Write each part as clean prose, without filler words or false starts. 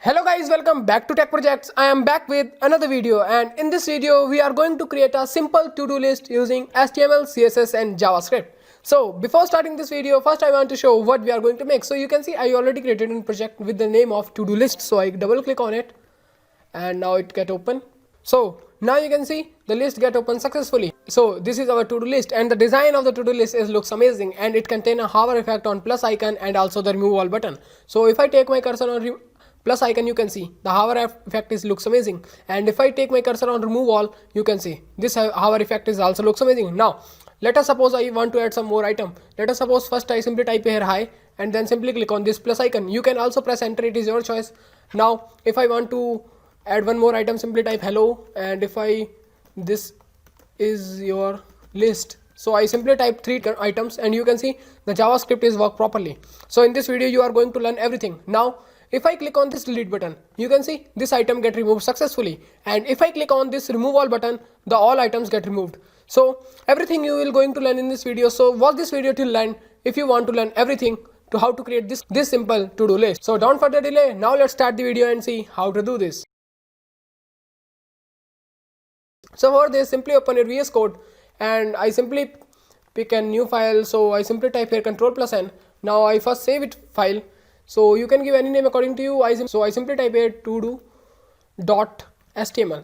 Hello guys, welcome back to Tech Projects. I am back with another video, and in this video we are going to create a simple to-do list using HTML, CSS and JavaScript. So before starting this video, first I want to show what we are going to make. So you can see I already created a project with the name of to-do list. So I double click on it and now it get open. So now you can see the list get open successfully. So this is our to-do list, and the design of the to-do list looks amazing, and it contains a hover effect on plus icon and also the remove all button. So if I take my cursor on plus icon, you can see the hover effect looks amazing, and if I take my cursor on remove all, you can see this hover effect also looks amazing. Now let us suppose I want to add some more item. Let us suppose first I simply type here hi and then simply click on this plus icon. You can also press enter, it is your choice. Now if I want to add one more item, simply type hello, and if I this is your list, so I simply type 3 items and you can see the JavaScript is work properly. So in this video you are going to learn everything. Now if I click on this delete button, you can see this item get removed successfully, and if I click on this remove all button, the all items get removed. So everything you will going to learn in this video. So watch this video till end if you want to learn everything to how to create this simple to-do list. So don't further delay, now let's start the video and see how to do this. So for this, simply open your VS Code and I simply pick a new file. So I simply type here Ctrl+N. Now I first save it file. So you can give any name according to you. So I simply type here todo.html.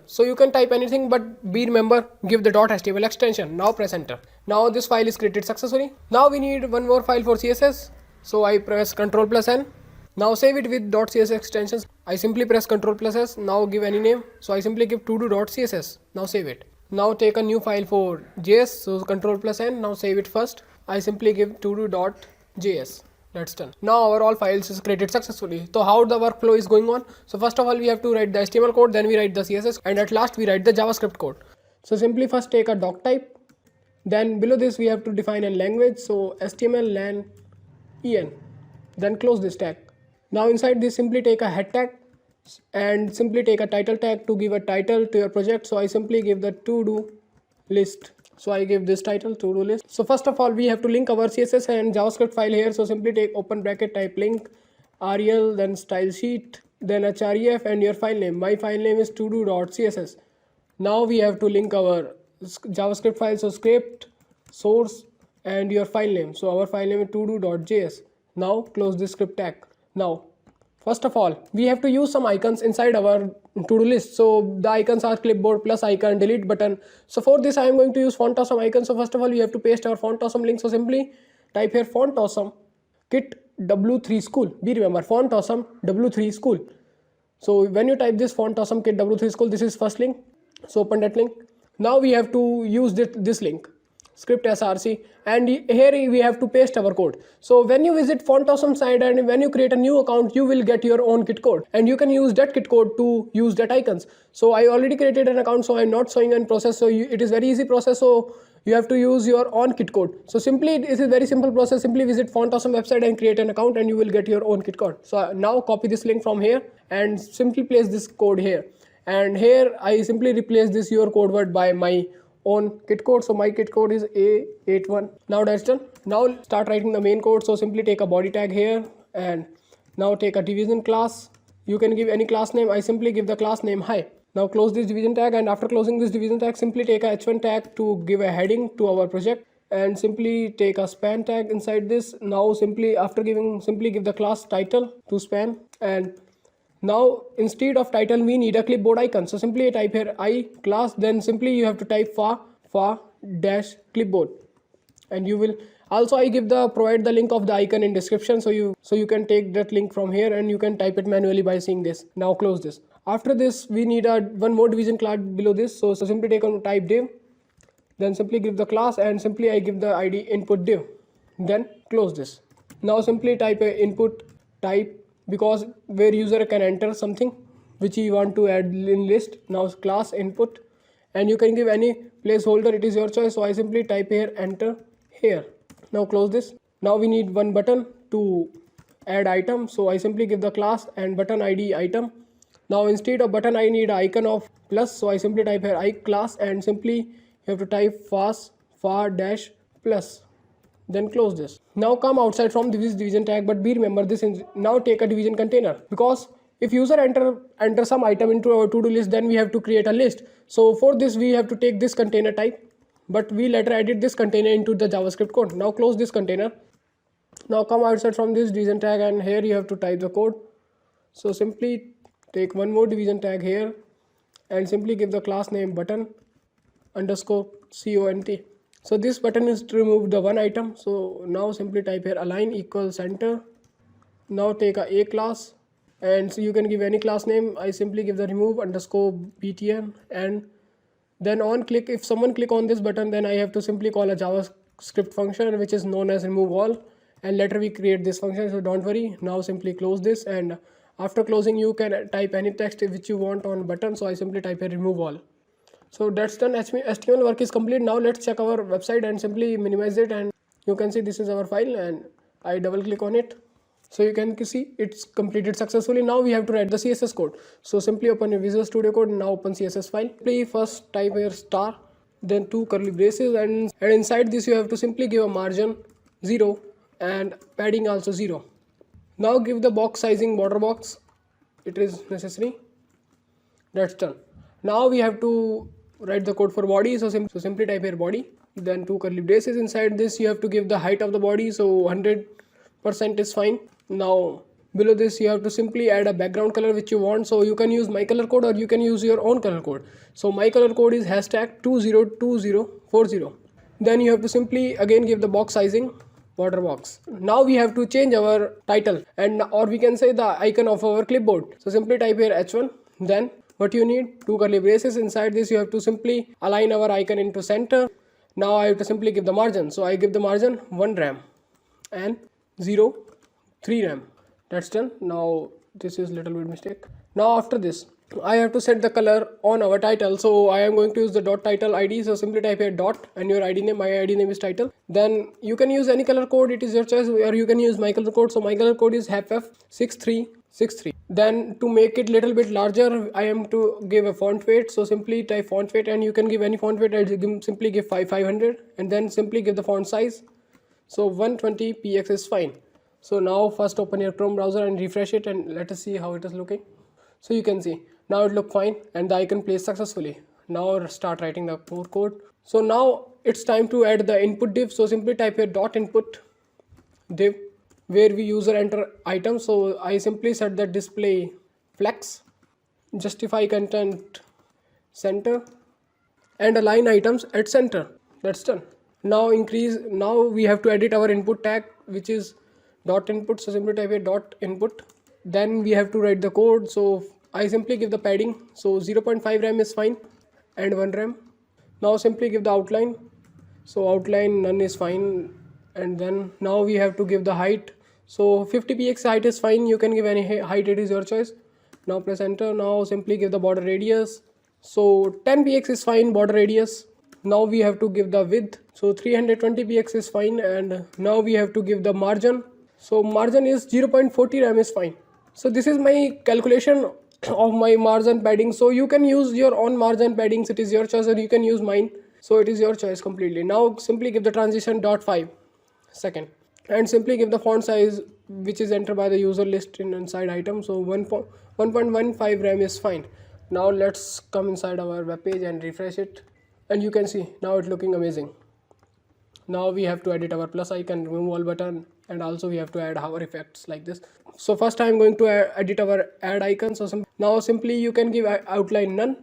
So you can type anything, but be remember give the .html extension. Now press enter. Now this file is created successfully. Now we need one more file for CSS. So I press Ctrl+N. Now save it with .css extensions. I simply press Ctrl+S. Now give any name. So I simply give todo.css. Now save it. Now take a new file for JS. So Ctrl+N. Now save it first. I simply give todo.js. That's done. Now our all files is created successfully. So how the workflow is going on? So first of all we have to write the HTML code, then we write the CSS, and at last we write the JavaScript code. So simply first take a doc type. Then below this we have to define a language. So HTML len en. Then close this tag. Now inside this simply take a head tag and simply take a title tag to give a title to your project. So I simply give the to-do list. So I give this title to-do list. So first of all we have to link our CSS and JavaScript file here. So simply take open bracket, type link rel, then style sheet, then href and your file name. My file name is todo.css. Now we have to link our JavaScript file. So script, source and your file name. So our file name is todo.js. Now close this script tag. Now first of all we have to use some icons inside our to-do list. So the icons are clipboard, plus icon, delete button. So for this I am going to use font awesome icon. So first of all we have to paste our font awesome link. So simply type here font awesome kit w3 school. Be remember font awesome w3 school. So when you type this font awesome kit w3 school, this is first link. So open that link. Now we have to use this link script src, and here we have to paste our code. So when you visit font awesome site and when you create a new account, you will get your own kit code, and you can use that kit code to use that icons. So I already created an account, so I'm not showing in process. So it is very easy process. So you have to use your own kit code. So simply it is a very simple process. Simply visit font awesome website and create an account, and you will get your own kit code. So now copy this link from here and simply place this code here, and here I simply replace this your code word by my own kit code. So my kit code is A81. Now that's done. Now start writing the main code. So simply take a body tag here and now take a division class. You can give any class name. I simply give the class name hi. Now close this division tag, and after closing this division tag simply take a h1 tag to give a heading to our project, and simply take a span tag inside this. Now simply after giving simply give the class title to span, and now instead of title we need a clipboard icon. So simply type here I class, then simply you have to type far dash clipboard, and you will also I give the provide the link of the icon in description. So you can take that link from here and you can type it manually by seeing this. Now close this. After this we need a one more division class below this. So simply take on type div, then simply give the class, and simply I give the id input div, then close this. Now simply type a input type, because where user can enter something which you want to add in list. Now class input, and you can give any placeholder, it is your choice. So I simply type here enter here. Now close this. Now we need one button to add item. So I simply give the class and button id item. Now instead of button I need icon of plus. So I simply type here I class, and simply you have to type far dash plus. then close this. Now come outside from this division tag, but be remember this is now take a division container, because If user enter some item into our to-do list, then we have to create a list. So for this we have to take this container type, but we later edit this container into the JavaScript code. Now close this container. Now come outside from this division tag, and here you have to type the code. So simply take one more division tag here and simply give the class name button underscore cont. So this button is to remove the one item. So now simply type here align equals center. Now take a class, and so you can give any class name. I simply give the remove underscore btn, and then on click, if someone click on this button, then I have to simply call a JavaScript function which is known as remove all, and later we create this function, so don't worry. Now simply close this, and after closing you can type any text which you want on button. So I simply type here remove all. So that's done. HTML work is complete. Now let's check our website and simply minimize it, and you can see this is our file, and I double click on it. So you can see it's completed successfully. Now we have to write the CSS code. So simply open your Visual Studio Code and now open CSS file. Simply first type here star, then 2 curly braces, and inside this you have to simply give a margin 0 and padding also 0. Now give the box sizing border box, it is necessary. That's done. Now we have to write the code for body. So simply type here body, then 2 curly braces. Inside this you have to give the height of the body, so 100% is fine. Now below this you have to simply add a background color which you want. So you can use my color code or you can use your own color code. So my color code is hashtag 202040. Then you have to simply again give the box sizing border box. Now we have to change our title, and or we can say the icon of our clipboard. So simply type here h1, then what you need, 2 curly braces. Inside this you have to simply align our icon into center. Now I have to simply give the margin. So I give the margin 1 rem and 0 3 rem. That's done. Now this is little bit mistake. Now after this I have to set the color on our title. So I am going to use the dot title id. So simply type here dot and your id name. My id name is title. Then you can use any color code, it is your choice, or you can use my color code. So my color code is HFF6363. Then to make it little bit larger, I am to give a font weight. So simply type font weight, and you can give any font weight. I simply give 500, and then simply give the font size. So 120 px is fine. So now first open your Chrome browser and refresh it, and let us see how it is looking. So you can see now it look fine and the icon placed successfully. Now start writing the core code. So now it's time to add the input div. So simply type here dot input div where we user enter item. So I simply set the display flex, justify content center, and align items at center. That's done. Now we have to edit our input tag which is dot input. So simply type here dot input. Then we have to write the code. So I simply give the padding. So 0.5 rem is fine and 1 rem. Now simply give the outline. So outline none is fine, and then now we have to give the height. So 50 px height is fine. You can give any height, it is your choice. Now press enter. Now simply give the border radius. So 10 px is fine border radius. Now we have to give the width. So 320 px is fine, and now we have to give the margin. So margin is 0.40 rem is fine. So this is my calculation of my margin padding. So you can use your own margin paddings, it is your choice, or you can use mine. So it is your choice completely. Now simply give the transition .5 second, and simply give the font size which is entered by the user list inside item. So 1.15 rem is fine. Now let's come inside our web page and refresh it, and you can see now it's looking amazing. Now we have to edit our plus icon, remove all button, and also we have to add hover effects like this. So first I am going to edit our add icon. So now simply you can give outline none,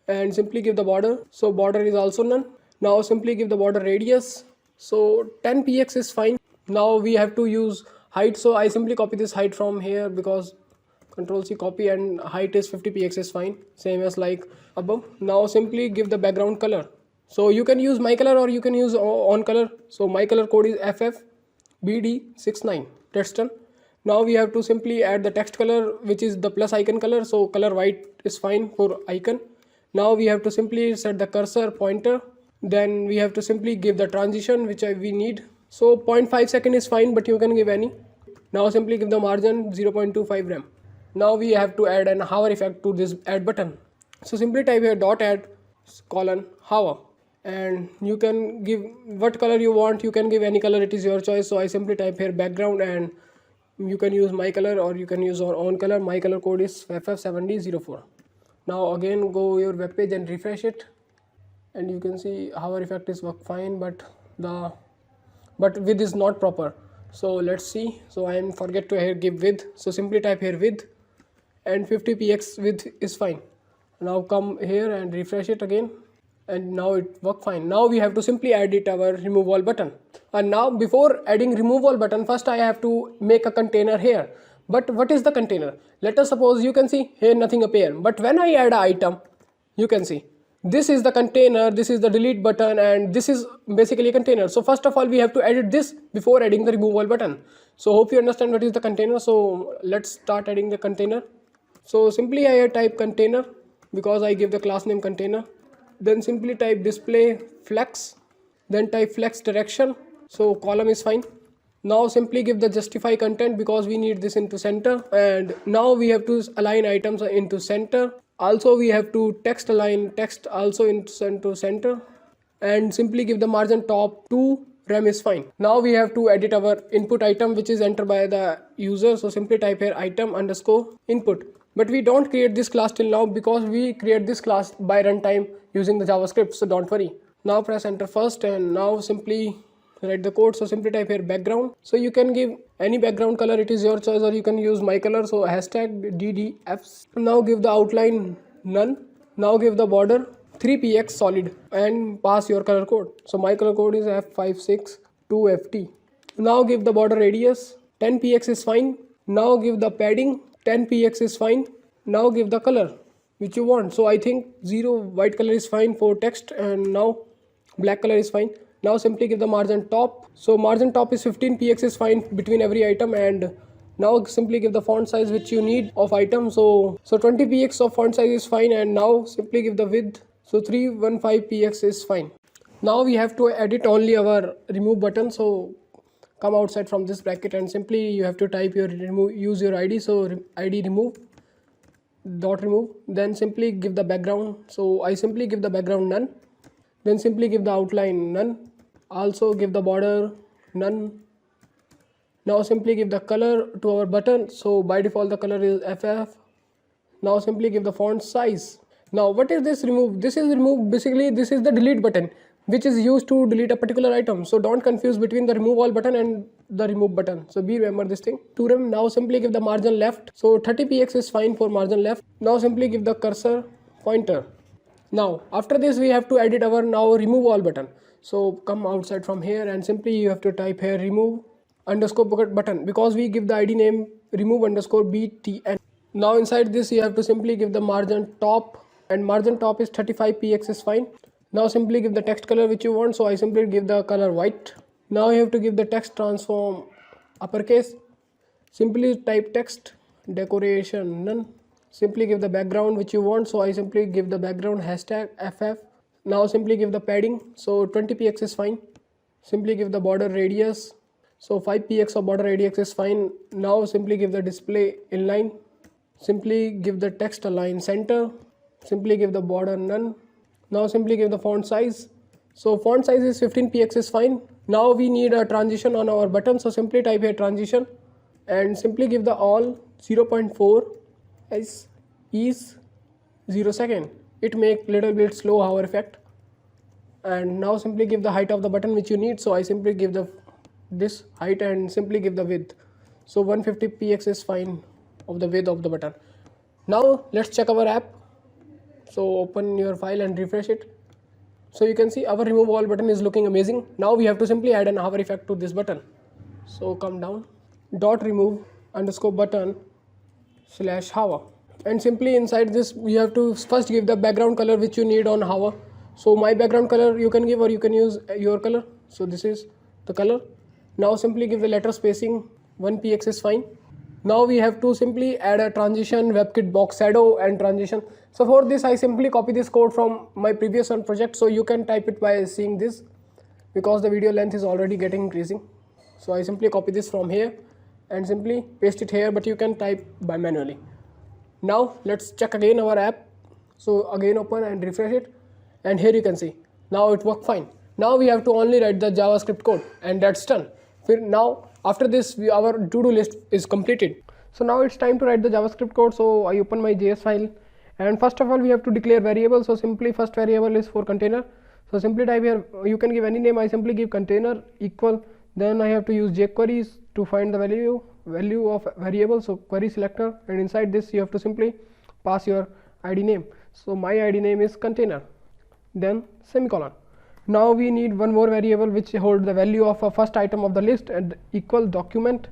and simply give the border. So border is also none. Now simply give the border radius. So 10 px is fine. Now we have to use height. So I simply copy this height from here because Control C copy, and height is 50 px is fine, same as like above. Now simply give the background color. So you can use my color or you can use on color. So my color code is FFBD69. That's done. Now we have to simply add the text color which is the plus icon color. So color white is fine for icon. Now we have to simply set the cursor pointer. Then we have to simply give the transition which we need. So 0.5 second is fine, but you can give any. Now simply give the margin 0.25 rem. Now we have to add an hover effect to this add button. So simply type here dot add colon hover, and you can give what color you want. You can give any color, it is your choice. So I simply type here background, and You can use my color or you can use your own color. My color code is FF7004. Now again go your web page and refresh it, and you can see hover effect is work fine, but width is not proper. So let's see. So I am forget to here give width, so simply type here width, and 50px width is fine. Now come here and refresh it again, and now it work fine. Now we have to simply add it our remove all button. And now before adding remove all button, first I have to make a container here. But what is the container? Let us suppose, you can see here nothing appear, but when I add an item, you can see this is the container, this is the delete button, and this is basically a container. So first of all we have to edit this before adding the remove all button. So hope you understand what is the container. So let's start adding the container. So simply I type container because I give the class name container. Then simply type display flex, then type flex direction, so column is fine. Now simply give the justify content because we need this into center, and now we have to align items into center. Also we have to text align text also into center, and simply give the margin top to rem is fine. Now we have to edit our input item which is entered by the user. So simply type here item underscore input. But we don't create this class till now because we create this class by runtime using the JavaScript, so don't worry. Now press enter first, and now simply write the code. So simply type here background. So you can give any background color, it is your choice, or you can use my color. So hashtag DDFs. Now give the outline none. Now give the border 3px solid and pass your color code. So my color code is F562FT. Now give the border radius 10px is fine. Now give the padding 10px is fine. Now give the color which you want. So I think 0 white color is fine for text, and now black color is fine. Now simply give the margin top. So margin top is 15px is fine between every item, and now simply give the font size which you need of item. So 20px of font size is fine, and now simply give the width. So 315px is fine. Now we have to edit only our remove button. So come outside from this bracket, and simply you have to type your remove, use your id. So id remove dot remove, then simply give the background. So I simply give the background none, then simply give the outline none, also give the border none. Now simply give the color to our button. So by default the color is FF. Now simply give the font size. Now what is this remove? This is remove, basically this is the delete button which is used to delete a particular item. So don't confuse between the remove all button and the remove button. So be remember this thing. To rem, now simply give the margin left. So 30px is fine for margin left. Now simply give the cursor pointer. Now after this we have to edit our now remove all button. So come outside from here, and simply you have to type here remove underscore button because we give the id name remove underscore btn. Now inside this you have to simply give the margin top, and margin top is 35px is fine. Now simply give the text color which you want. So I simply give the color white. Now you have to give the text transform uppercase. Simply type text decoration none. Simply give the background which you want. So I simply give the background hashtag FF. Now simply give the padding. So 20px is fine. Simply give the border radius. So 5px of border radius is fine. Now simply give the display inline. Simply give the text align center. Simply give the border none. Now simply give the font size. So font size is 15px is fine. Now we need a transition on our button. So simply type here transition, and simply give the all 0.4 is 0 second. It make little bit slow hover effect. And now simply give the height of the button which you need. So I simply give the this height, and simply give the width. So 150px is fine of the width of the button. Now let's check our app. So open your file and refresh it. So you can see our remove all button is looking amazing. Now we have to simply add an hover effect to this button. So come down, dot remove underscore button slash hover, and simply inside this we have to first give the background color which you need on hover. So my background color you can give, or you can use your color. So this is the color. Now simply give the letter spacing 1px is fine. Now we have to simply add a transition, WebKit box shadow and transition. So for this I simply copy this code from my previous one project. So you can type it by seeing this because the video length is already getting increasing. So I simply copy this from here and simply paste it here, but you can type by manually. Now let's check again our app. So again open and refresh it, and here you can see now it worked fine. Now we have to only write the JavaScript code, and that's done. Now after this our to-do list is completed. So now it's time to write the JavaScript code. So I open my JS file, and first of all we have to declare variable. So simply first variable is for container. So simply type here, you can give any name, I simply give container equal, then I have to use jQuery to find the value of variable. So query selector, and inside this you have to simply pass your id name. So my id name is container, then semicolon. Now we need one more variable which hold the value of a first item of the list, and equal document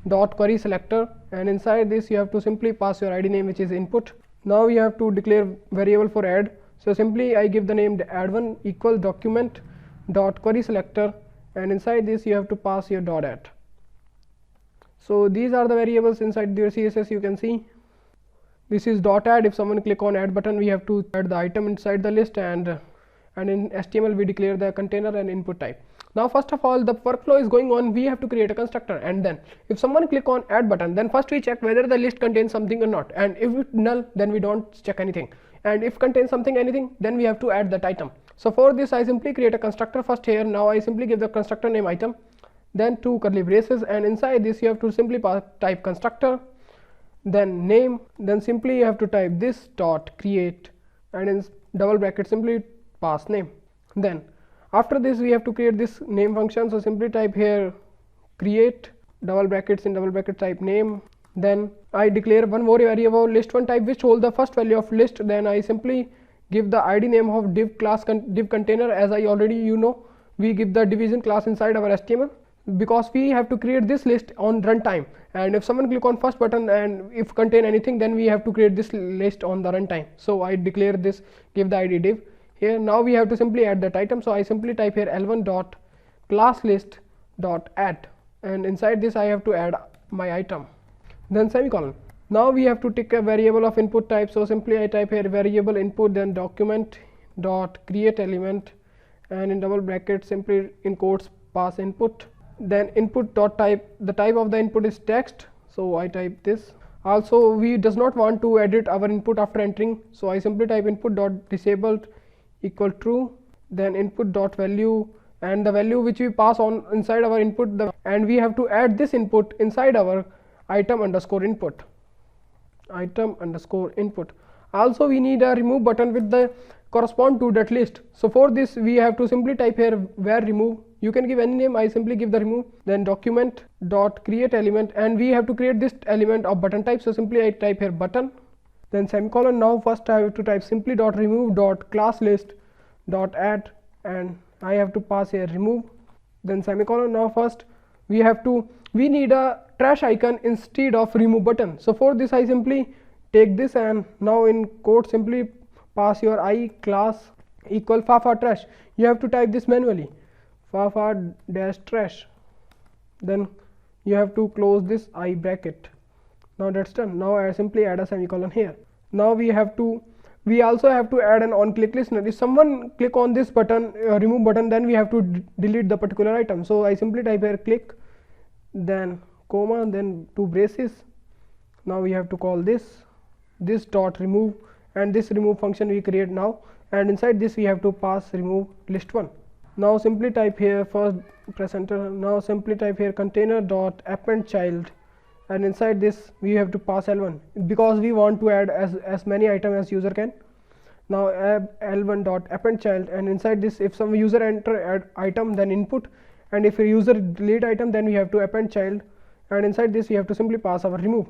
dot query selector, and inside this you have to simply pass your id name which is input. Now you have to declare variable for add. So simply I give the name add1 equal document dot query selector, and inside this you have to pass your dot add. So these are the variables inside your CSS. You can see this is dot add. If someone click on add button, we have to add the item inside the list, and in HTML we declare the container and input type. Now first of all the workflow is going on, we have to create a constructor, and then if someone click on add button, then first we check whether the list contains something or not, and if it's null then we don't check anything, and if contains anything then we have to add that item. So for this I simply create a constructor first here. Now I simply give the constructor name item, then two curly braces, and inside this you have to simply type constructor, then name, then simply you have to type this dot create, and in double bracket simply pass name. Then after this we have to create this name function. So simply type here create double brackets, in double bracket type name, then I declare one more variable list1 type which hold the first value of list. Then I simply give the id name of div class div container. As I already we give the division class inside our HTML because we have to create this list on runtime, and if someone click on first button and if contain anything then we have to create this list on the runtime. So I declare this, give the id div here. Now we have to simply add that item. So I simply type here l1 dot class list dot add, and inside this I have to add my item, then semicolon. Now we have to take a variable of input type. So simply I type here variable input, then document dot create element, and in double bracket simply in quotes pass input, then input dot type, the type of the input is text. So I type this. Also we does not want to edit our input after entering, so I simply type input dot disabled equal true, then input dot value, and the value which we pass on inside our input, and we have to add this input inside our item underscore input. Also we need a remove button with the correspond to that list. So for this we have to simply type here where remove, you can give any name, I simply give the remove, then document dot create element, and we have to create this element of button type. So simply I type here button, then semicolon. Now first I have to type simply dot remove dot class list dot add, and I have to pass here remove, then semicolon. Now first we need a trash icon instead of remove button. So for this I simply take this, and now in quote simply pass your I class equal fafa trash. You have to type this manually, fafa dash trash, then you have to close this I bracket. Now that's done. Now I simply add a semicolon here. Now we also have to add an on click listener. If someone click on this button, remove button, then we have to delete the particular item. So I simply type here click, then comma, then two braces. Now we have to call this dot remove, and this remove function we create now, and inside this we have to pass remove list1. Now simply type here first press enter. Now simply type here container dot append child, and inside this we have to pass l1 because we want to add as many items as user can. Now add l1 dot append child, and inside this if some user enter add item then input, and if a user delete item then we have to append child, and inside this we have to simply pass our remove.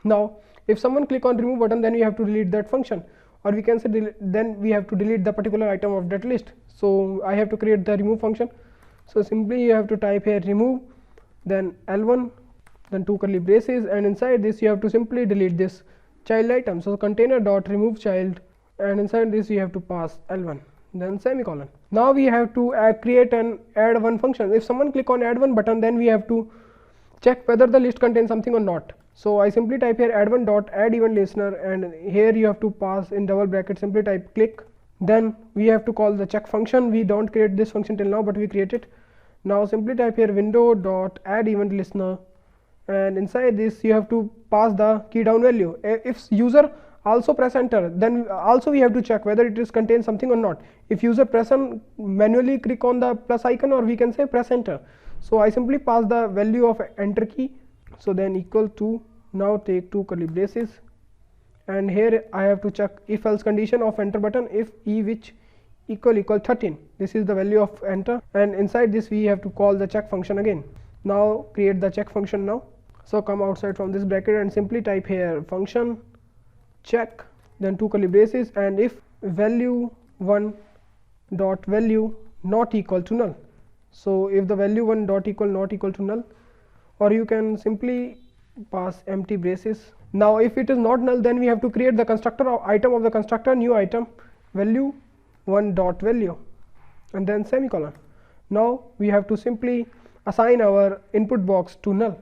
Now if someone click on remove button then we have to delete that function, or we can say then we have to delete the particular item of that list. So I have to create the remove function. So simply you have to type here remove, then l1, then two curly braces, and inside this you have to simply delete this child item. So container dot remove child, and inside this you have to pass l1, then semicolon. Now we have to create an add one function. If someone click on add one button then we have to check whether the list contains something or not. So I simply type here add one dot add event listener, and here you have to pass in double bracket simply type click, then we have to call the check function. We don't create this function till now, but we create it. Now simply type here window dot add event listener, and inside this you have to pass the key down value. If user also press enter, then also we have to check whether it is contains something or not. If user press on manually click on the plus icon, or we can say press enter. So I simply pass the value of enter key, so then equal to, now take two curly braces, and here I have to check if else condition of enter button, if e which equal 13, this is the value of enter, and inside this we have to call the check function again. Now create the check function now. So come outside from this bracket and simply type here function check, then two curly braces, and if value 1 dot value not equal to null. So if the value 1 dot equal not equal to null, or you can simply pass empty braces. Now if it is not null, then we have to create the constructor of item of the constructor, new item value 1 dot value, and then semicolon. Now we have to simply assign our input box to null.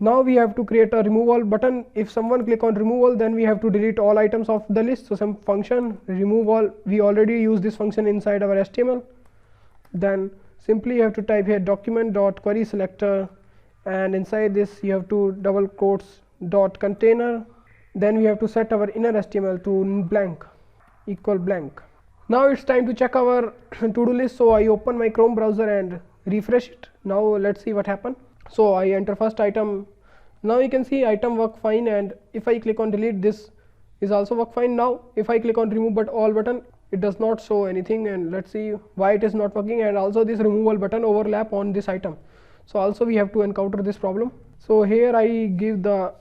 Now we have to create a remove all button. If someone click on remove all, then we have to delete all items of the list. So some function remove all, we already use this function inside our HTML. Then simply you have to type here document dot query selector, and inside this you have to double quotes dot container. Then we have to set our inner HTML to blank equal blank. Now it's time to check our to-do list. So I open my Chrome browser and refresh it. Now let's see what happened. So I enter first item. Now you can see item work fine, and if I click on delete, this is also work fine. Now if I click on remove but all button, it does not show anything, and let's see why it is not working. And also this removal button overlap on this item, so also we have to encounter this problem. So here I give the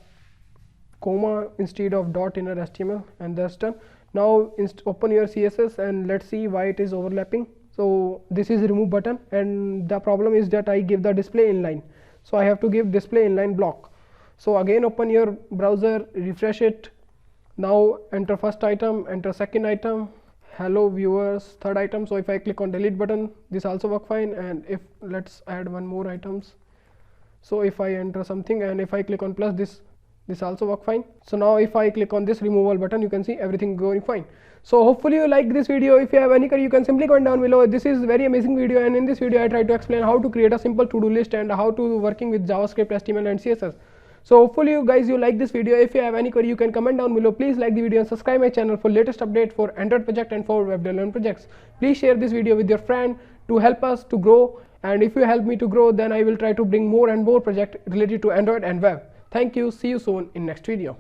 comma instead of dot inner HTML, and that's done. Now open your CSS and let's see why it is overlapping. So this is remove button, and the problem is that I give the display inline, so I have to give display inline block. So again open your browser, refresh it. Now enter first item, enter second item, hello viewers, third item. So if I click on delete button, this also work fine, and if let's add one more items. So if I enter something and if I click on plus, this also work fine. So now if I click on this removal button, you can see everything going fine. So hopefully you like this video. If you have any query, you can simply comment down below. This is very amazing video, and in this video I try to explain how to create a simple to-do list and how to working with JavaScript, HTML and CSS. So hopefully you guys you like this video. If you have any query, you can comment down below. Please like the video and subscribe my channel for latest update for Android project and for web development projects. Please share this video with your friend to help us to grow, and if you help me to grow, then I will try to bring more and more projects related to Android and web. Thank you. See you soon in next video.